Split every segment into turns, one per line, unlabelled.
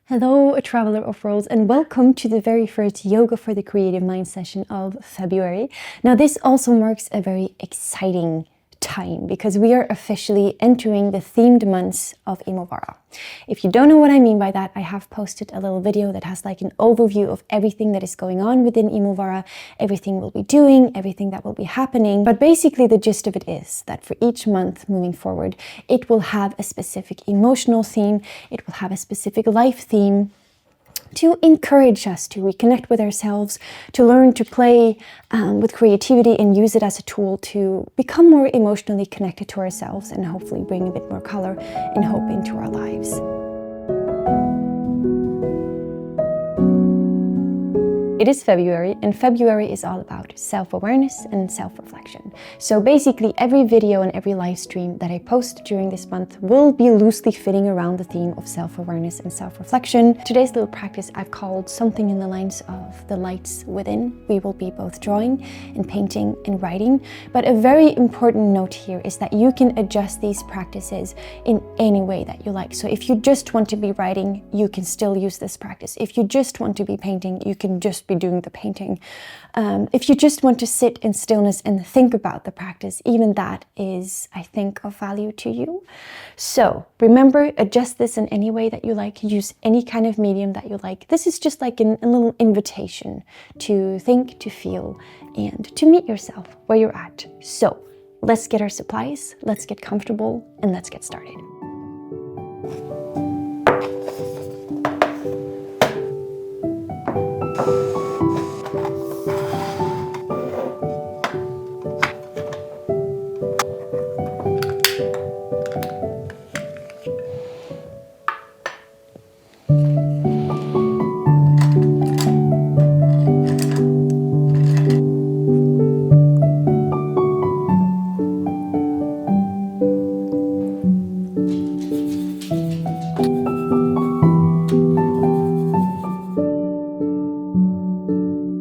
Hello, a traveler of worlds, and welcome to the very first Yoga for the Creative Mind session of February. Now, this also marks a very exciting time because we are officially entering the themed months of IMOVARA. If you don't know what I mean by that, I have posted a little video that has like an overview of everything that is going on within IMOVARA, everything we'll be doing, everything that will be happening. But basically the gist of it is that for each month moving forward, it will have a specific emotional theme, it will have a specific life theme, to encourage us to reconnect with ourselves, to learn to play with creativity and use it as a tool to become more emotionally connected to ourselves and hopefully bring a bit more color and hope into our lives. It is February, and February is all about self-awareness and self-reflection. So basically every video and every live stream that I post during this month will be loosely fitting around the theme of self-awareness and self-reflection. Today's little practice I've called something in the lines of the lights within. We will be both drawing and painting and writing, but a very important note here is that you can adjust these practices in any way that you like. So if you just want to be writing, you can still use this practice. If you just want to be painting, you can just be doing the painting. If you just want to sit in stillness and think about the practice, even that is, I think, of value to you. So remember, adjust this in any way that you like. Use any kind of medium that you like. This is just like a little invitation to think, to feel, and to meet yourself where you're at. So let's get our supplies, let's get comfortable, and let's get started.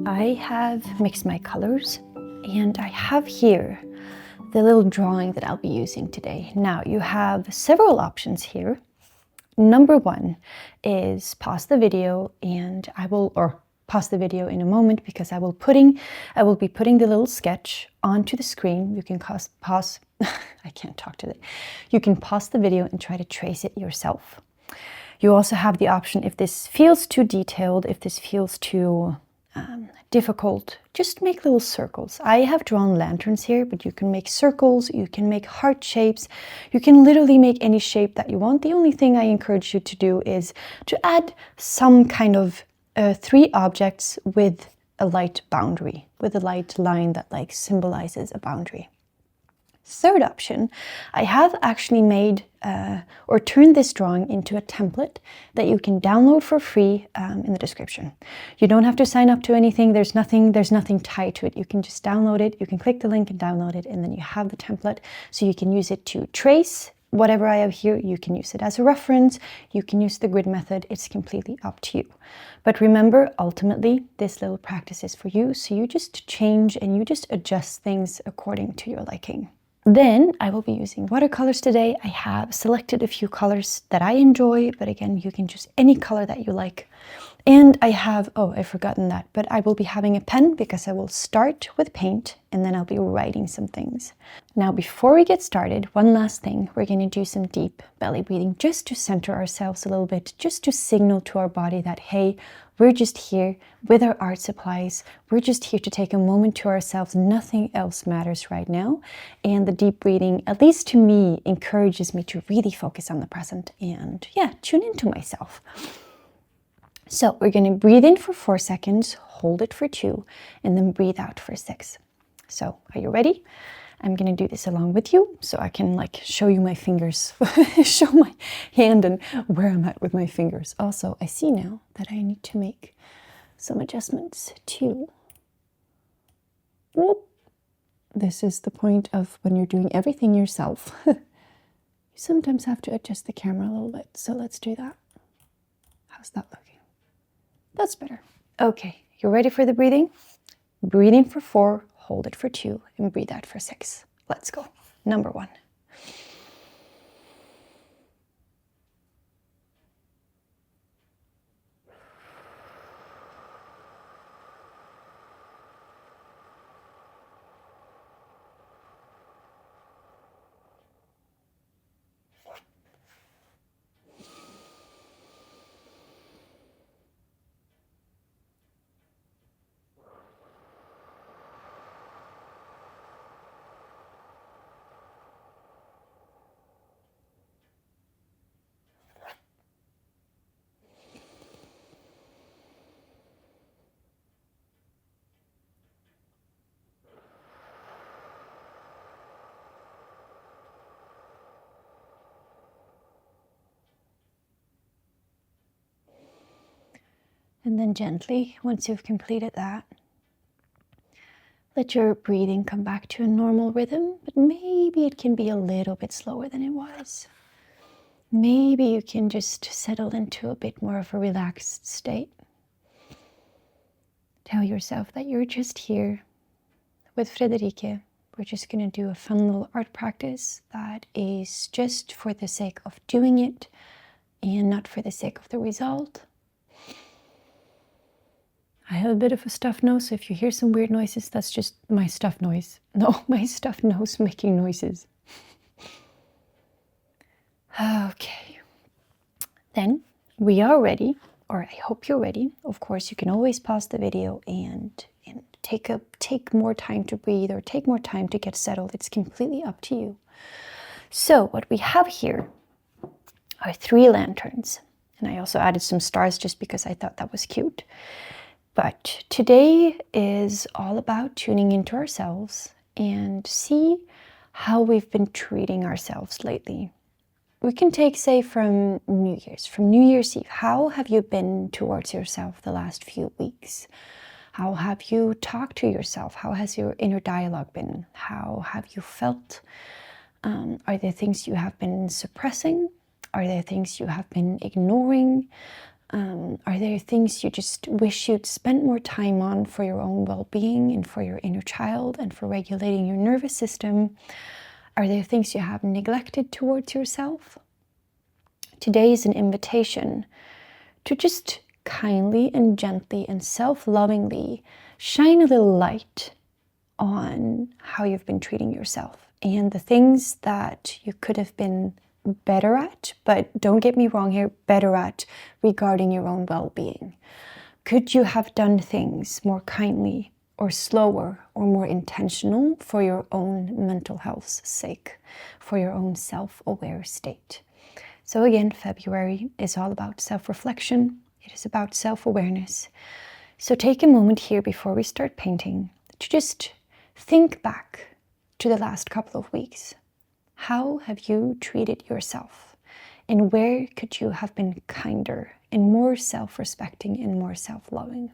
I have mixed my colors, and I have here the little drawing that I'll be using today. Now you have several options here. Number one is pause the video, and pause the video in a moment because I will be putting the little sketch onto the screen. You can pause I can't talk today. You can pause the video and try to trace it yourself. You also have the option, if this feels too detailed, if this feels too difficult, just make little circles. I have drawn lanterns here, but you can make circles, you can make heart shapes, you can literally make any shape that you want. The only thing I encourage you to do is to add some kind of 3 objects with a light boundary, with a light line that like symbolizes a boundary. Third option, I have actually made or turned this drawing into a template that you can download for free in the description. You don't have to sign up to anything. There's nothing tied to it. You can just download it. You can click the link and download it, and then you have the template. So you can use it to trace whatever I have here. You can use it as a reference. You can use the grid method. It's completely up to you. But remember, ultimately, this little practice is for you. So you just change and you just adjust things according to your liking. Then I will be using watercolors today. I have selected a few colors that I enjoy, but again, you can choose any color that you like. And I have, I've forgotten that, but I will be having a pen because I will start with paint and then I'll be writing some things. Now, before we get started, one last thing, we're going to do some deep belly breathing just to center ourselves a little bit, just to signal to our body that, hey, we're just here with our art supplies. We're just here to take a moment to ourselves. Nothing else matters right now. And the deep breathing, at least to me, encourages me to really focus on the present and tune into myself. So we're going to breathe in for 4 seconds, hold it for 2, and then breathe out for 6. So are you ready? I'm going to do this along with you so I can like show you my fingers, show my hand and where I'm at with my fingers. Also, I see now that I need to make some adjustments too. Whoop. This is the point of when you're doing everything yourself. You sometimes have to adjust the camera a little bit. So let's do that. How's that looking? That's better. Okay, you ready for the breathing? Breathe in for 4, hold it for 2, and breathe out for 6. Let's go. Number 1. And then gently, once you've completed that, let your breathing come back to a normal rhythm, but maybe it can be a little bit slower than it was. Maybe you can just settle into a bit more of a relaxed state. Tell yourself that you're just here with Friederike. We're just going to do a fun little art practice that is just for the sake of doing it and not for the sake of the result. I have a bit of a stuffed nose, so if you hear some weird noises, that's just my stuffed noise. No, my stuffed nose making noises. Okay. Then we are ready, or I hope you're ready. Of course, you can always pause the video and take more time to breathe or take more time to get settled. It's completely up to you. So what we have here are 3 lanterns. And I also added some stars just because I thought that was cute. But today is all about tuning into ourselves and see how we've been treating ourselves lately. We can take, say, from New Year's Eve. How have you been towards yourself the last few weeks? How have you talked to yourself? How has your inner dialogue been? How have you felt? Are there things you have been suppressing? Are there things you have been ignoring? Are there things you just wish you'd spent more time on for your own well-being and for your inner child and for regulating your nervous system? Are there things you have neglected towards yourself? Today is an invitation to just kindly and gently and self-lovingly shine a little light on how you've been treating yourself and the things that you could have been better at, but don't get me wrong here, better at regarding your own well-being. Could you have done things more kindly or slower or more intentional for your own mental health's sake, for your own self-aware state? So again, February is all about self-reflection. It is about self-awareness. So take a moment here before we start painting to just think back to the last couple of weeks. How have you treated yourself? And where could you have been kinder and more self-respecting and more self-loving?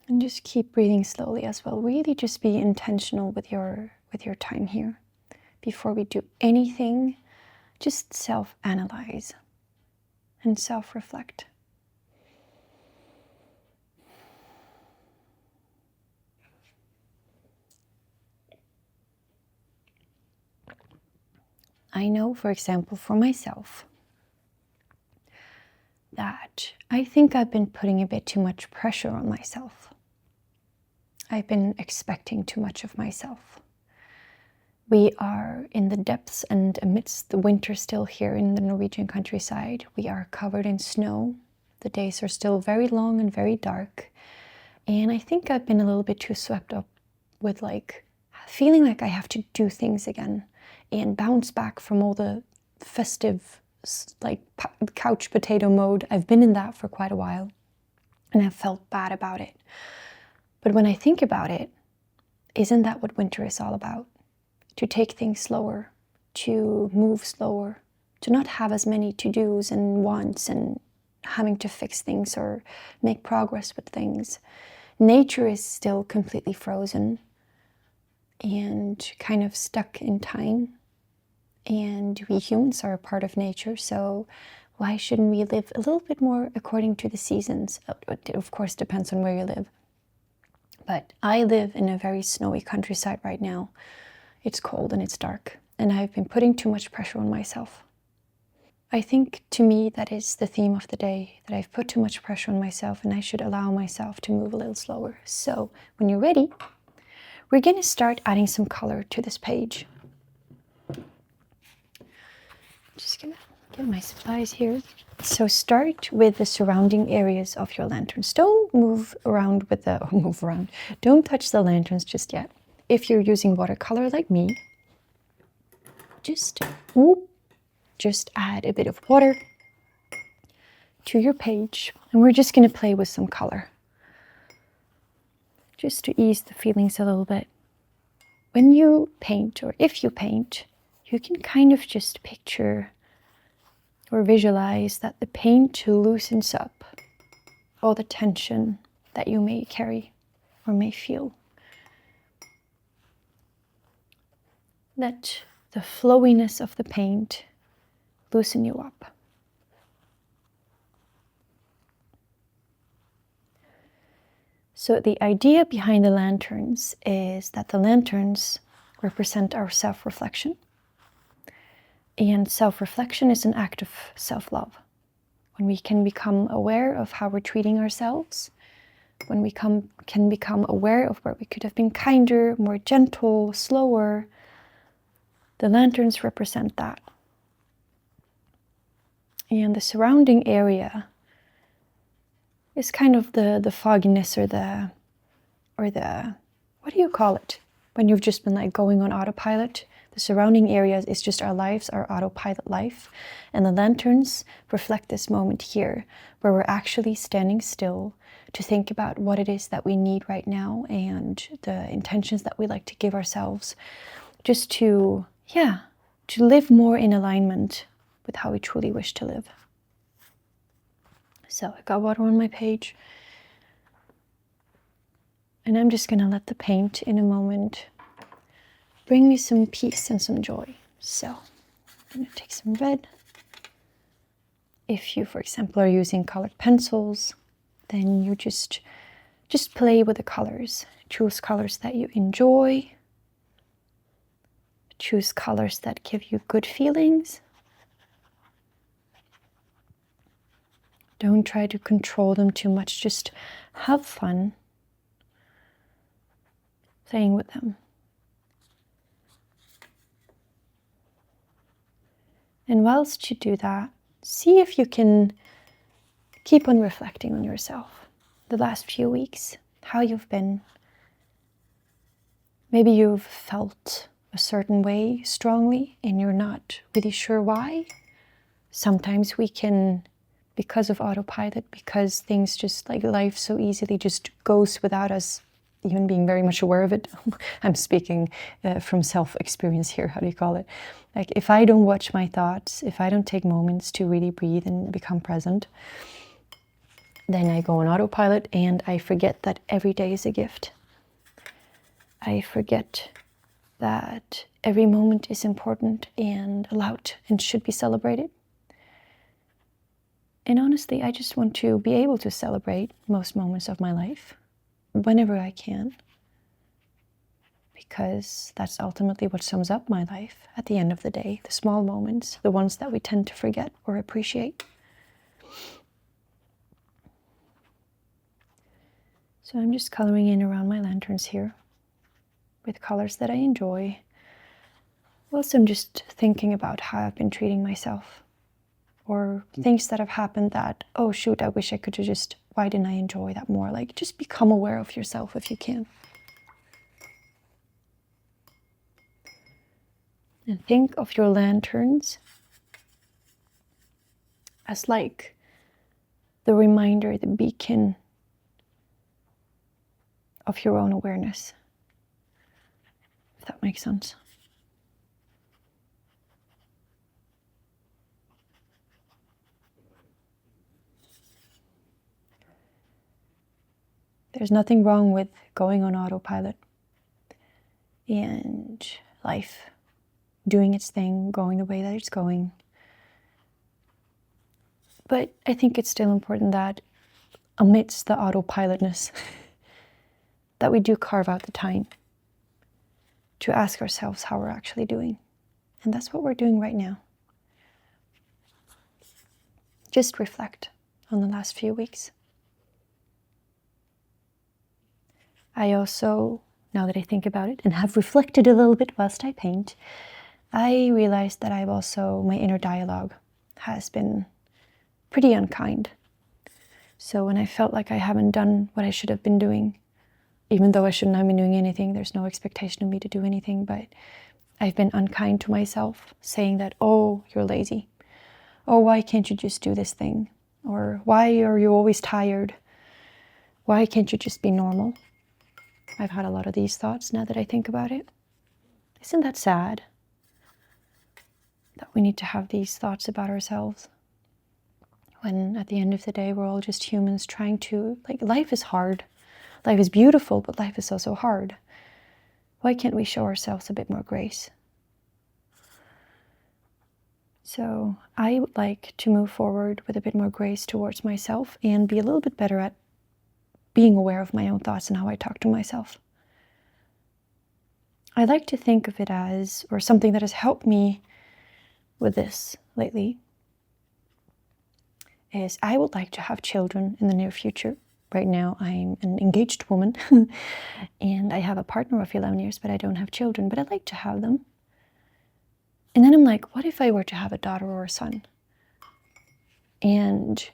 And just keep breathing slowly as well. Really just be intentional with your time here. Before we do anything, just self-analyze and self-reflect. I know, for example, for myself, that I think I've been putting a bit too much pressure on myself. I've been expecting too much of myself. We are in the depths and amidst the winter still here in the Norwegian countryside. We are covered in snow. The days are still very long and very dark. And I think I've been a little bit too swept up with feeling like I have to do things again and bounce back from all the festive, couch potato mode. I've been in that for quite a while and I've felt bad about it. But when I think about it, isn't that what winter is all about? To take things slower, to move slower, to not have as many to-dos and wants and having to fix things or make progress with things. Nature is still completely frozen and kind of stuck in time. And we humans are a part of nature, so why shouldn't we live a little bit more according to the seasons? It of course depends on where you live. But I live in a very snowy countryside right now. It's cold and it's dark, and I've been putting too much pressure on myself. I think to me that is the theme of the day, that I've put too much pressure on myself and I should allow myself to move a little slower. So when you're ready, we're going to start adding some color to this page. Just gonna get my supplies here. So start with the surrounding areas of your lanterns. Don't move around with the, Don't touch the lanterns just yet. If you're using watercolor like me, just add a bit of water to your page. And we're just gonna play with some color, just to ease the feelings a little bit. When you paint, or if you paint, you can kind of just picture or visualize that the paint loosens up all the tension that you may carry or may feel. Let the flowiness of the paint loosen you up. So the idea behind the lanterns is that the lanterns represent our self-reflection. And self-reflection is an act of self-love. When we can become aware of how we're treating ourselves, when we can become aware of where we could have been kinder, more gentle, slower, the lanterns represent that. And the surrounding area is kind of the fogginess or the, what do you call it? When you've just been like going on autopilot. The surrounding area is just our lives, our autopilot life. And the lanterns reflect this moment here where we're actually standing still to think about what it is that we need right now and the intentions that we like to give ourselves, just to live more in alignment with how we truly wish to live. So I got water on my page. And I'm just gonna let the paint in a moment bring me some peace and some joy. So I'm gonna take some red. If you, for example, are using colored pencils, then you just play with the colors. Choose colors that you enjoy. Choose colors that give you good feelings. Don't try to control them too much. Just have fun playing with them. And whilst you do that, see if you can keep on reflecting on yourself the last few weeks, how you've been. Maybe you've felt a certain way strongly and you're not really sure why. Sometimes we can, because of autopilot, because things just like life so easily just goes without us even being very much aware of it. I'm speaking from self-experience here, how do you call it? Like if I don't watch my thoughts, if I don't take moments to really breathe and become present, then I go on autopilot and I forget that every day is a gift. I forget that every moment is important and allowed and should be celebrated. And honestly, I just want to be able to celebrate most moments of my life whenever I can, because that's ultimately what sums up my life at the end of the day, the small moments, the ones that we tend to forget or appreciate. So I'm just coloring in around my lanterns here with colors that I enjoy. Whilst I'm just thinking about how I've been treating myself, or things that have happened that, oh shoot, I wish I could have just, why didn't I enjoy that more? Like, just become aware of yourself if you can. And think of your lanterns as like the reminder, the beacon of your own awareness. If that makes sense. There's nothing wrong with going on autopilot and life doing its thing, going the way that it's going. But I think it's still important that amidst the autopilotness, that we do carve out the time to ask ourselves how we're actually doing. And that's what we're doing right now. Just reflect on the last few weeks. I also, now that I think about it and have reflected a little bit whilst I paint, I realized that my inner dialogue has been pretty unkind. So when I felt like I haven't done what I should have been doing, even though I shouldn't have been doing anything, there's no expectation of me to do anything, but I've been unkind to myself, saying that, oh, you're lazy. Oh, why can't you just do this thing? Or why are you always tired? Why can't you just be normal? I've had a lot of these thoughts now that I think about it. Isn't that sad? That we need to have these thoughts about ourselves when at the end of the day we're all just humans trying to, like, life is hard. Life is beautiful, but life is also hard. Why can't we show ourselves a bit more grace? So I would like to move forward with a bit more grace towards myself and be a little bit better at being aware of my own thoughts and how I talk to myself. I like to think of it as, or something that has helped me with this lately, is I would like to have children in the near future. Right now I'm an engaged woman and I have a partner of 11 years, but I don't have children, but I'd like to have them. And then I'm like, what if I were to have a daughter or a son? And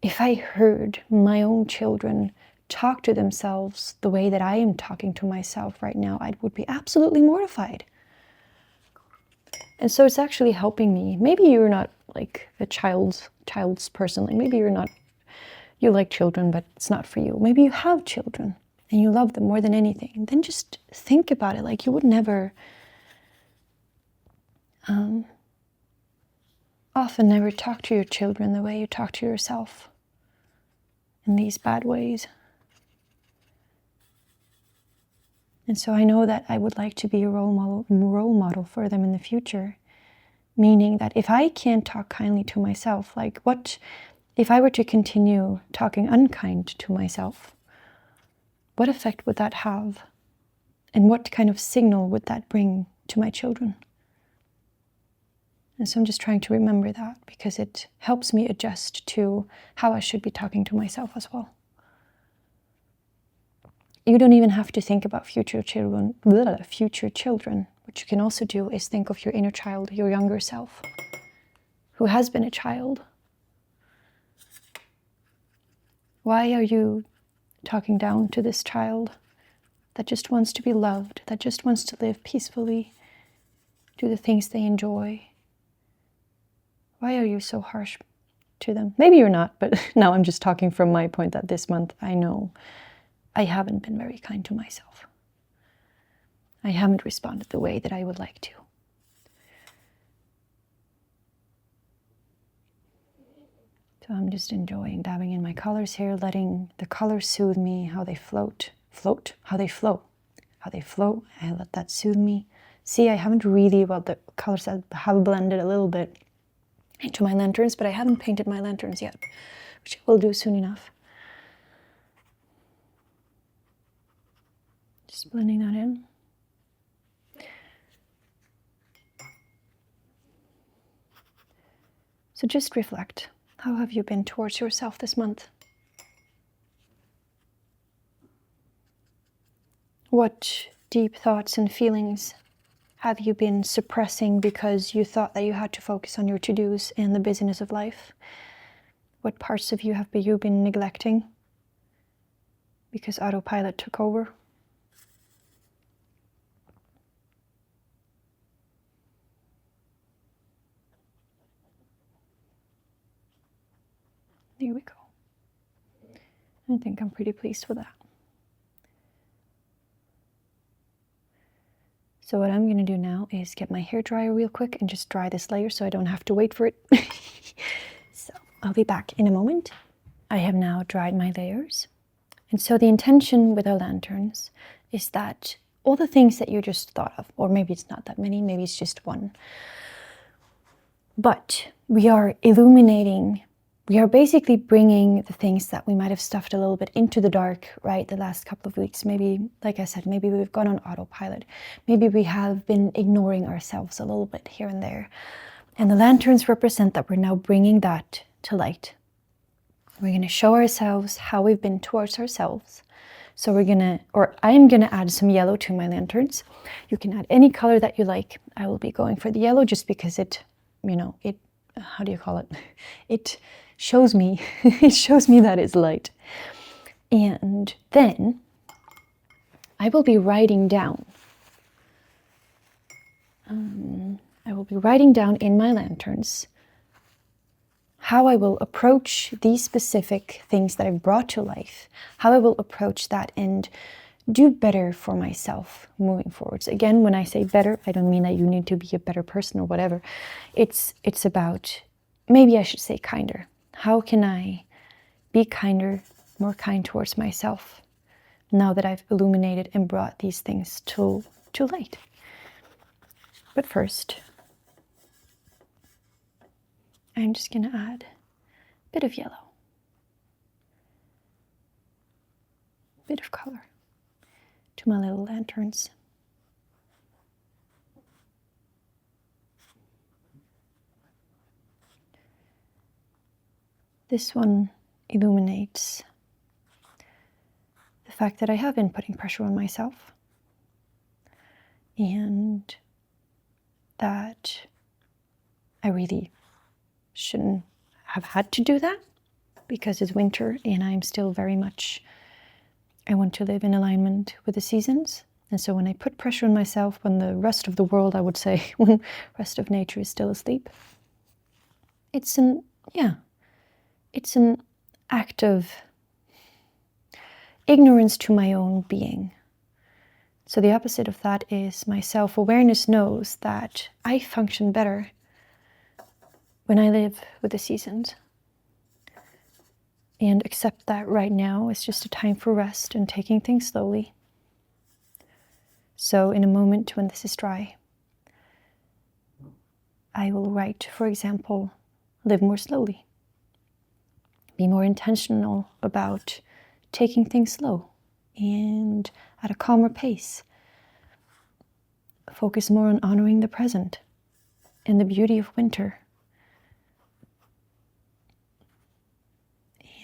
if I heard my own children talk to themselves the way that I am talking to myself right now, I would be absolutely mortified. And so it's actually helping me. Maybe you're not like a child's person. Like maybe you like children, but it's not for you. Maybe you have children and you love them more than anything. And then just think about it. Like you would never, often never talk to your children the way you talk to yourself in these bad ways. And so I know that I would like to be a role model for them in the future. Meaning that if I can't talk kindly to myself, like what if I were to continue talking unkind to myself? What effect would that have? And what kind of signal would that bring to my children? And so I'm just trying to remember that because it helps me adjust to how I should be talking to myself as well. You don't even have to think about future children. What you can also do is think of your inner child, your younger self, who has been a child. Why are you talking down to this child that just wants to be loved, that just wants to live peacefully, do the things they enjoy? Why are you so harsh to them? Maybe you're not, but now I'm just talking from my point that this month I know I haven't been very kind to myself. I haven't responded the way that I would like to. So I'm just enjoying dabbing in my colors here, letting the colors soothe me, how they how they flow. I let that soothe me. See, I haven't really, the colors have blended a little bit into my lanterns, but I haven't painted my lanterns yet, which I will do soon enough. Just blending that in. So just reflect. How have you been towards yourself this month? What deep thoughts and feelings have you been suppressing because you thought that you had to focus on your to-dos and the busyness of life? What parts of you have you been neglecting because autopilot took over? There we go. I think I'm pretty pleased with that. So what I'm going to do now is get my hair dryer real quick and just dry this layer so I don't have to wait for it. So I'll be back in a moment. I have now dried my layers. And so the intention with our lanterns is that all the things that you just thought of, or maybe it's not that many, maybe it's just one, but we are illuminating. We are basically bringing the things that we might have stuffed a little bit into the dark, right, the last couple of weeks. Maybe, like I said, maybe we've gone on autopilot. Maybe we have been ignoring ourselves a little bit here and there. And the lanterns represent that we're now bringing that to light. We're going to show ourselves how we've been towards ourselves. So I'm going to add some yellow to my lanterns. You can add any color that you like. I will be going for the yellow just because it how do you call it? It shows me, that it's light. And then I will be writing down. I will be writing down in my lanterns how I will approach these specific things that I've brought to life, how I will approach that and do better for myself moving forwards. Again, when I say better, I don't mean that you need to be a better person or whatever. It's about, maybe I should say kinder. How can I be kinder, more kind towards myself now that I've illuminated and brought these things to light? But first, I'm just going to add a bit of yellow, a bit of color to my little lanterns. This one illuminates the fact that I have been putting pressure on myself, and that I really shouldn't have had to do that because it's winter and I'm still very much, I want to live in alignment with the seasons. And so when I put pressure on myself, when the rest of the world, I would say, when the rest of nature is still asleep, it's an act of ignorance to my own being. So the opposite of that is my self-awareness knows that I function better when I live with the seasons and accept that right now is just a time for rest and taking things slowly. So in a moment when this is dry, I will write, for example, live more slowly. Be more intentional about taking things slow and at a calmer pace. Focus more on honoring the present and the beauty of winter.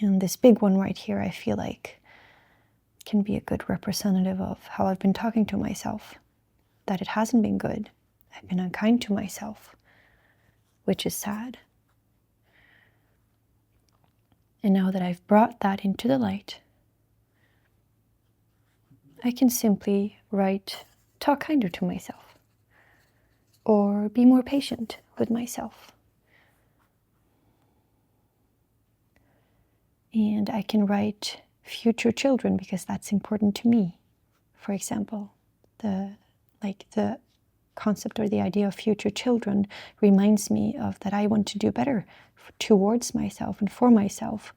And this big one right here, I feel like, can be a good representative of how I've been talking to myself. That it hasn't been good. I've been unkind to myself, which is sad. And now that I've brought that into the light, I can simply write, talk kinder to myself, or be more patient with myself. And I can write future children because that's important to me. For example, the concept or the idea of future children reminds me of that I want to do better towards myself and for myself,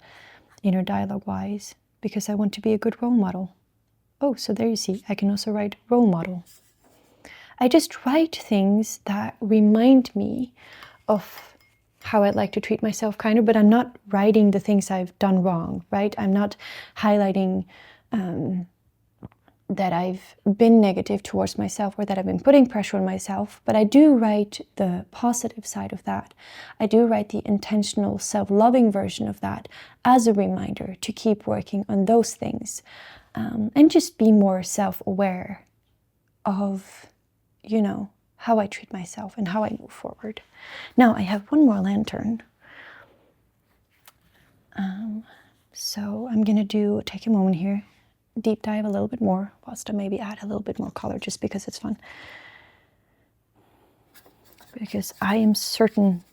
inner dialogue-wise, because I want to be a good role model. Oh, so there you see, I can also write role model. I just write things that remind me of how I'd like to treat myself kinder, but I'm not writing the things I've done wrong, right? I'm not highlighting that I've been negative towards myself or that I've been putting pressure on myself, but I do write the positive side of that. I do write the intentional, self-loving version of that as a reminder to keep working on those things and just be more self-aware of, how I treat myself and how I move forward. Now I have one more lantern. So I'm going to take a moment here, deep dive a little bit more, whilst I maybe add a little bit more color just because it's fun. Because I am certain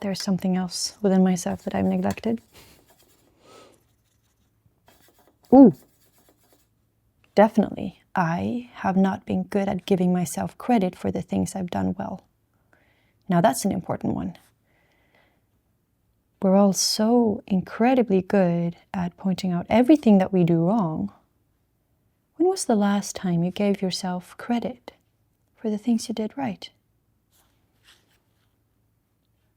there's something else within myself that I've neglected. Ooh, definitely. I have not been good at giving myself credit for the things I've done well. Now that's an important one. We're all so incredibly good at pointing out everything that we do wrong. When was the last time you gave yourself credit for the things you did right?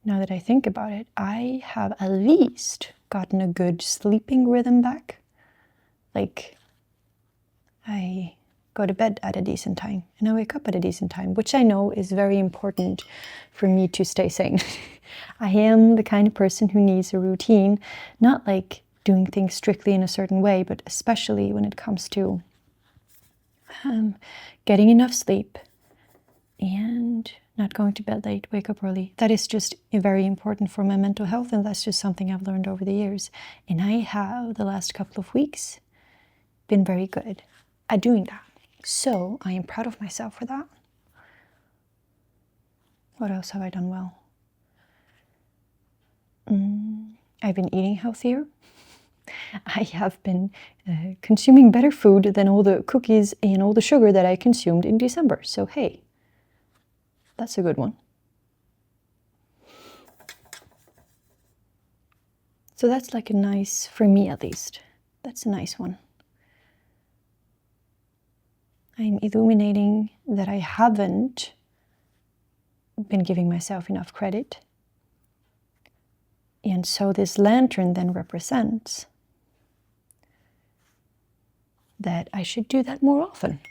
Now that I think about it, I have at least gotten a good sleeping rhythm back. Like, I go to bed at a decent time and I wake up at a decent time, which I know is very important for me to stay sane. I am the kind of person who needs a routine, not like doing things strictly in a certain way, but especially when it comes to getting enough sleep and not going to bed late, wake up early. That is just very important for my mental health, and that's just something I've learned over the years. And I have, the last couple of weeks, been very good at doing that. So I am proud of myself for that. What else have I done well? I've been eating healthier. I have been consuming better food than all the cookies and all the sugar that I consumed in December. So hey, that's a good one. So that's like a nice, for me at least, that's a nice one. I'm illuminating that I haven't been giving myself enough credit. And so this lantern then represents that I should do that more often.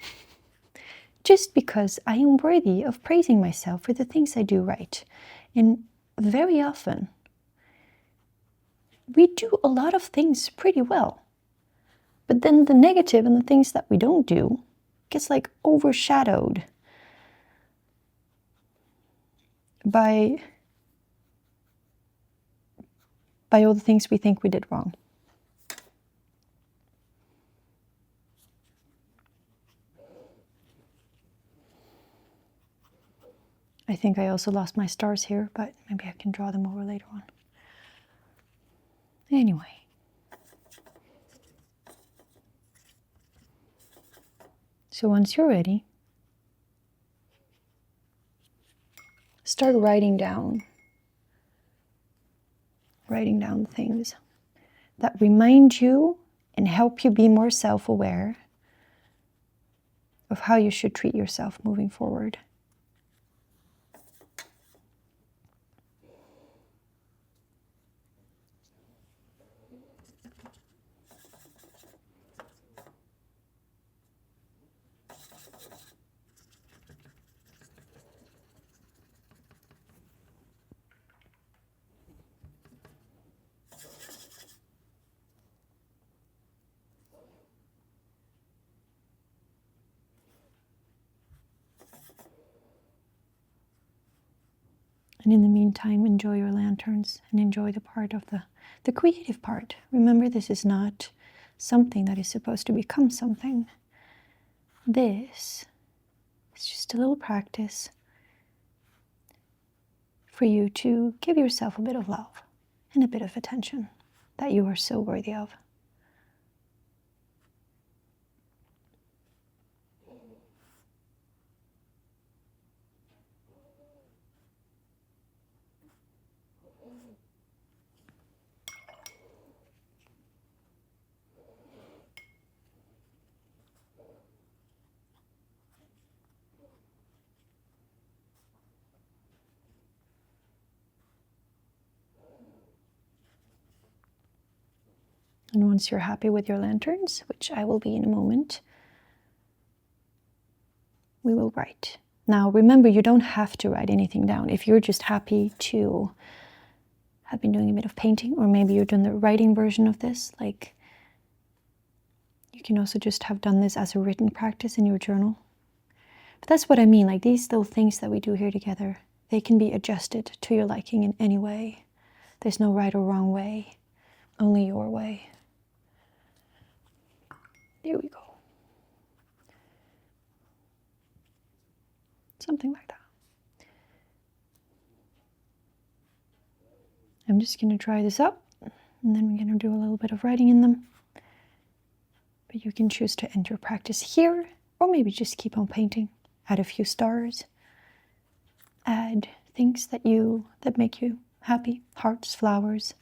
Just because I am worthy of praising myself for the things I do right. And very often, we do a lot of things pretty well. But then the negative and the things that we don't do gets like overshadowed by all the things we think we did wrong. I think I also lost my stars here, but maybe I can draw them over later on. Anyway. So once you're ready, start writing down things that remind you and help you be more self-aware of how you should treat yourself moving forward. And in the meantime, enjoy your lanterns and enjoy the part of the creative part. Remember, this is not something that is supposed to become something. This is just a little practice for you to give yourself a bit of love and a bit of attention that you are so worthy of. And once you're happy with your lanterns, which I will be in a moment, we will write. Now, remember, you don't have to write anything down. If you're just happy to have been doing a bit of painting, or maybe you're doing the writing version of this, like you can also just have done this as a written practice in your journal. But that's what I mean, like these little things that we do here together, they can be adjusted to your liking in any way. There's no right or wrong way, only your way. There we go. Something like that. I'm just going to try this up, and then we're going to do a little bit of writing in them. But you can choose to end your practice here, or maybe just keep on painting. Add a few stars. Add things that make you happy. Hearts, flowers.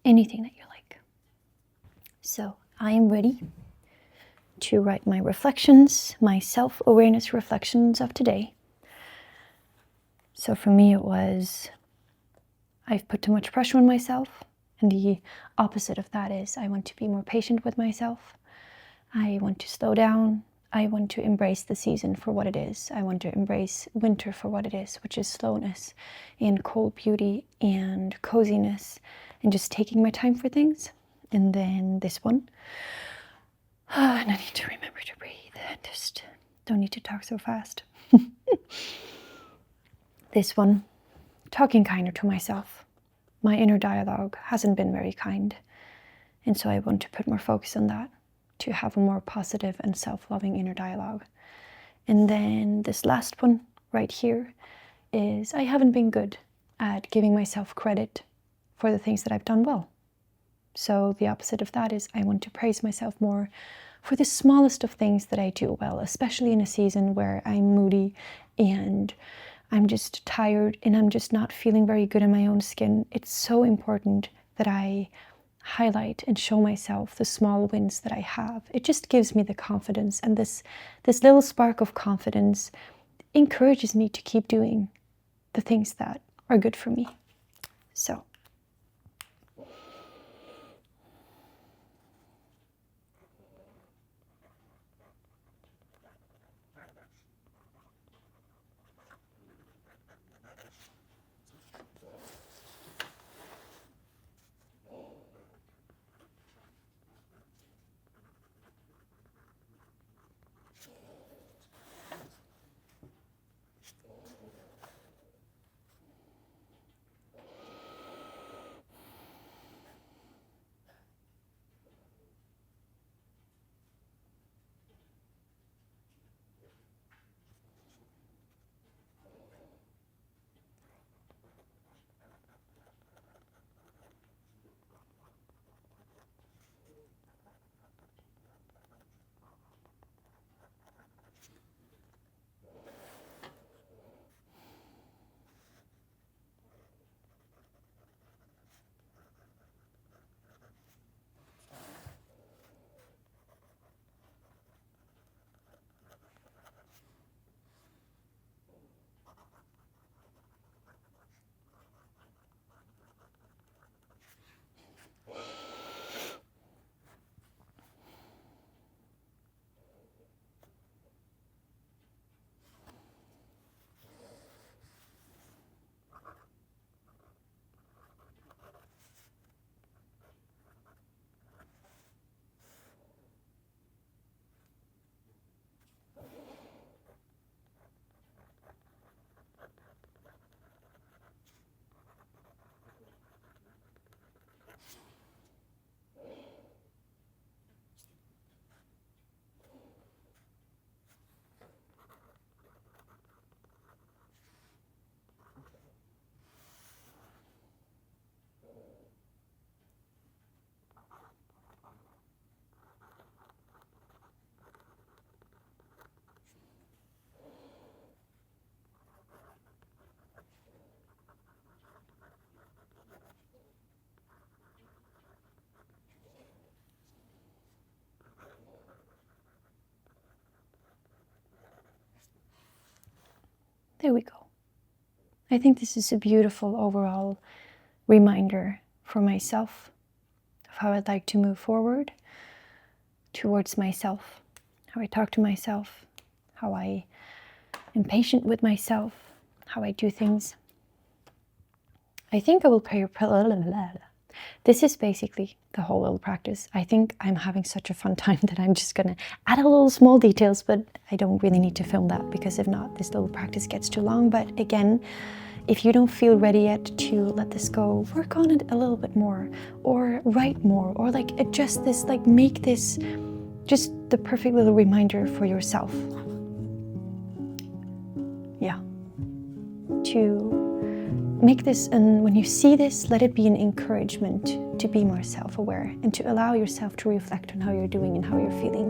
Anything that you like. So I am ready to write my reflections, my self-awareness reflections of today. So for me it was, I've put too much pressure on myself, and the opposite of that is I want to be more patient with myself. I want to slow down. I want to embrace the season for what it is. I want to embrace winter for what it is, which is slowness and cold beauty and coziness and just taking my time for things. And then this one, and I need to remember to breathe and just don't need to talk so fast. This one, talking kinder to myself. My inner dialogue hasn't been very kind, and so I want to put more focus on that, to have a more positive and self-loving inner dialogue. And then this last one right here is I haven't been good at giving myself credit for the things that I've done well. So the opposite of that is I want to praise myself more for the smallest of things that I do well, especially in a season where I'm moody and I'm just tired and I'm just not feeling very good in my own skin, it's so important that I highlight and show myself the small wins that I have. It just gives me the confidence, and this little spark of confidence encourages me to keep doing the things that are good for me. So there we go. I think this is a beautiful overall reminder for myself of how I'd like to move forward towards myself, how I talk to myself, how I am patient with myself, how I do things. I think I will pay. This is basically the whole little practice. I think I'm having such a fun time that I'm just gonna add a little small details, but I don't really need to film that, because if not, this little practice gets too long. But again, if you don't feel ready yet to let this go, work on it a little bit more, or write more, or like adjust this, like make this just the perfect little reminder for yourself. Yeah. To make this, and when you see this, let it be an encouragement to be more self-aware and to allow yourself to reflect on how you're doing and how you're feeling.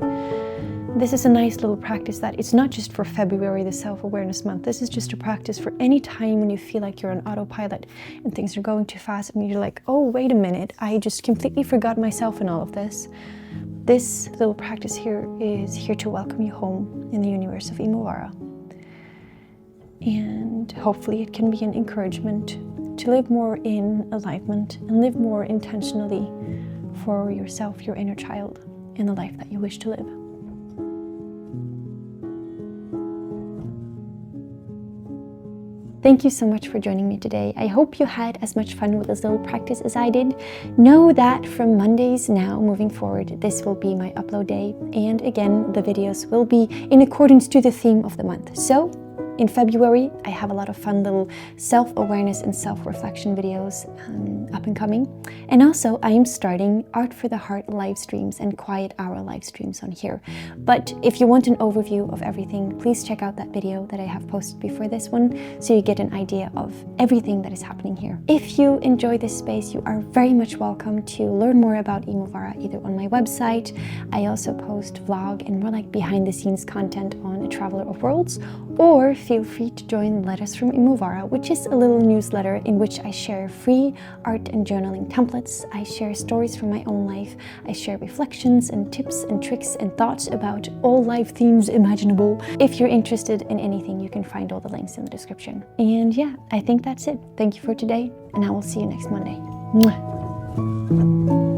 This is a nice little practice that it's not just for February, the self-awareness month. This is just a practice for any time when you feel like you're on autopilot and things are going too fast and you're like, oh, wait a minute, I just completely forgot myself in all of this. This little practice here is here to welcome you home in the universe of IMOVARA. And hopefully it can be an encouragement to live more in alignment and live more intentionally for yourself, your inner child, in the life that you wish to live. Thank you so much for joining me today. I hope you had as much fun with this little practice as I did. Know that from Mondays now moving forward, this will be my upload day. And again, the videos will be in accordance to the theme of the month. So in February, I have a lot of fun little self-awareness and self-reflection videos up and coming. And also, I am starting Art for the Heart live streams and Quiet Hour live streams on here. But if you want an overview of everything, please check out that video that I have posted before this one, so you get an idea of everything that is happening here. If you enjoy this space, you are very much welcome to learn more about IMOVARA either on my website. I also post vlog and more like behind-the-scenes content on A Traveler of Worlds, or feel free to join Letters from IMOVARA, which is a little newsletter in which I share free art and journaling templates. I share stories from my own life. I share reflections and tips and tricks and thoughts about all life themes imaginable. If you're interested in anything, you can find all the links in the description. And yeah, I think that's it. Thank you for today, and I will see you next Monday. Mwah.